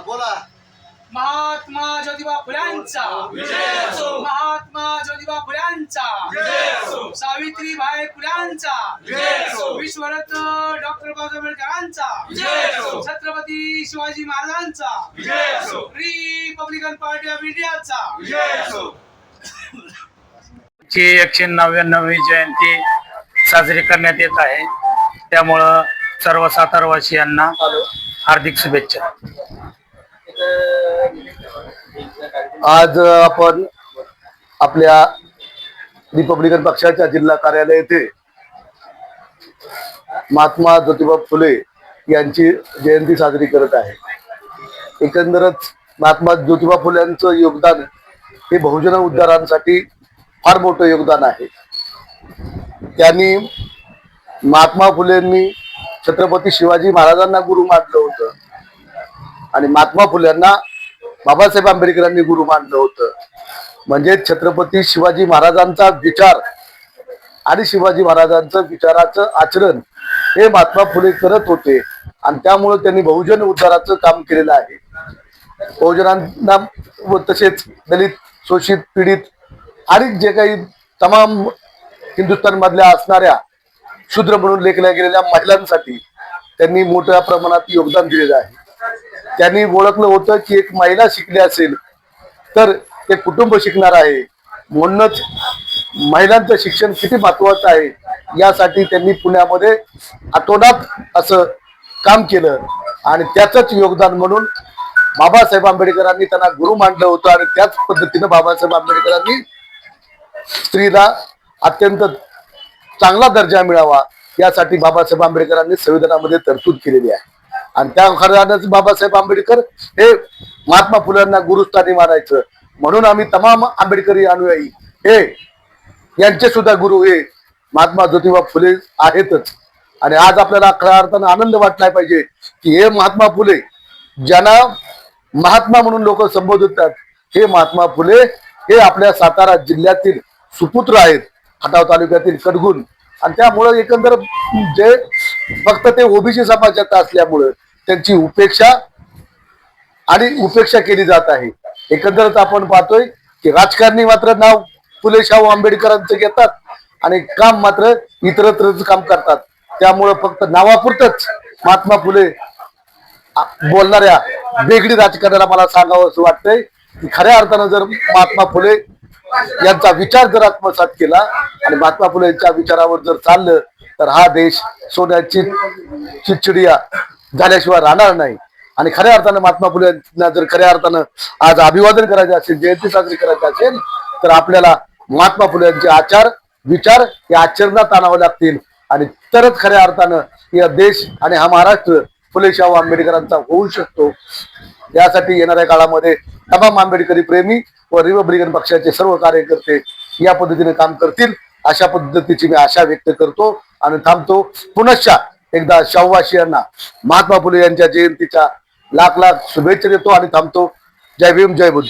बोला. महात्मा ज्योतिबा फुल्यांचा महात्मा ज्योतिबा फुल्यांचा सावित्रीबाई फुल्यांचा विश्वरत्न डॉक्टर बाबासाहेब आंबेडकरांचा छत्रपती शिवाजी महाराजांचा रिपब्लिकन पार्टी ऑफ इंडियाचा ची 199वी जयंती साजरी करण्यात येत आहे. त्यामुळं सर्व सातारवासियांना हार्दिक शुभेच्छा. आज आपण आपल्या रिपब्लिकन पक्षाच्या जिल्हा कार्यालय येथे महात्मा ज्योतिबा फुले यांची जयंती साजरी करत आहे. एकंदरच महात्मा ज्योतिबा फुल्यांचं योगदान हे बहुजन उद्धारांसाठी फार मोठं योगदान आहे. त्यांनी महात्मा फुलेंनी छत्रपती शिवाजी महाराजांना गुरु मानलं होतं आणि महात्मा फुल्यांना बाबासाहेब आंबेडकरांनी गुरु मानलं होतं. म्हणजे छत्रपती शिवाजी महाराजांचा विचार आणि शिवाजी महाराजांचं विचाराचं आचरण हे महात्मा फुले करत होते आणि त्यामुळे त्यांनी बहुजन उद्धाराचं काम केलेलं आहे. बहुजनांना व तसेच दलित, शोषित, पीडित आणि जे काही तमाम हिंदुस्थान मधल्या असणाऱ्या शूद्र म्हणून लेखल्या गेलेल्या महिलांसाठी त्यांनी मोठ्या प्रमाणात योगदान दिलेलं आहे. त्यांनी ओळखलं होतं की एक महिला शिकली असेल तर ते कुटुंब शिकणार आहे. म्हणूनच महिलांचं शिक्षण किती महत्वाचं आहे यासाठी त्यांनी पुण्यामध्ये आठवड्यात असं काम केलं आणि त्याचंच योगदान म्हणून बाबासाहेब आंबेडकरांनी त्यांना गुरु मानलं होतं आणि त्याच पद्धतीनं बाबासाहेब आंबेडकरांनी स्त्रीला अत्यंत चांगला दर्जा मिळावा यासाठी बाबासाहेब आंबेडकरांनी संविधानामध्ये तरतूद केलेली आहे. आणि त्या खऱ्यानंच बाबासाहेब आंबेडकर हे महात्मा फुल्यांना गुरुस्थानी मानायचं. म्हणून आम्ही तमाम आंबेडकरी अनुयायी हे यांचे सुद्धा गुरु हे महात्मा ज्योतिबा फुले आहेतच. आणि आज आपल्याला खऱ्या अर्थानं आनंद वाटला पाहिजे की हे महात्मा फुले ज्यांना महात्मा म्हणून लोक संबोधतात हे महात्मा फुले हे आपल्या सातारा जिल्ह्यातील सुपुत्र आहेत, खटाव तालुक्यातील कडगुण. आणि त्यामुळे एकंदर जे फक्त ते ओबीसी समाजात असल्यामुळं त्यांची उपेक्षा केली जात आहे. एकंदरच आपण पाहतोय की राजकारणी मात्र नाव फुले शाहू आंबेडकरांचं घेतात आणि काम मात्र इतरत्रच काम करतात. त्यामुळं फक्त नावापुरतच महात्मा फुले बोलणाऱ्या वेगळी राजकारणाला मला सांगावं असं वाटतंय की खऱ्या अर्थानं जर महात्मा फुले यांचा विचार जर आत्मसात केला आणि महात्मा फुले यांच्या विचारावर जर चाललं तर हा देश सोन्याची चिडचिडिया झाल्याशिवाय राहणार नाही. आणि खऱ्या अर्थानं महात्मा फुले यांना जर खऱ्या अर्थानं आज अभिवादन करायचं असेल, जयंती साजरी करायची असेल तर आपल्याला महात्मा फुले यांचे आचार विचार हे आचरणात आणावे लागतील आणि तरच खऱ्या अर्थानं या देश आणि हा महाराष्ट्र फुले शाहू आंबेडकरांचा होऊ शकतो. यासाठी येणाऱ्या काळामध्ये तमाम आंबेडकरी प्रेमी व रिपब्लिकन पक्षाचे सर्व कार्यकर्ते या पद्धतीने काम करतील अशा पद्धतीची मी आशा व्यक्त करतो आणि थांबतो. पुनश्च एकदा शाहूवासियांना महात्मा फुले यांच्या जयंतीच्या लाख लाख शुभेच्छा देतो आणि थांबतो. जय भीम, जय बुद्ध.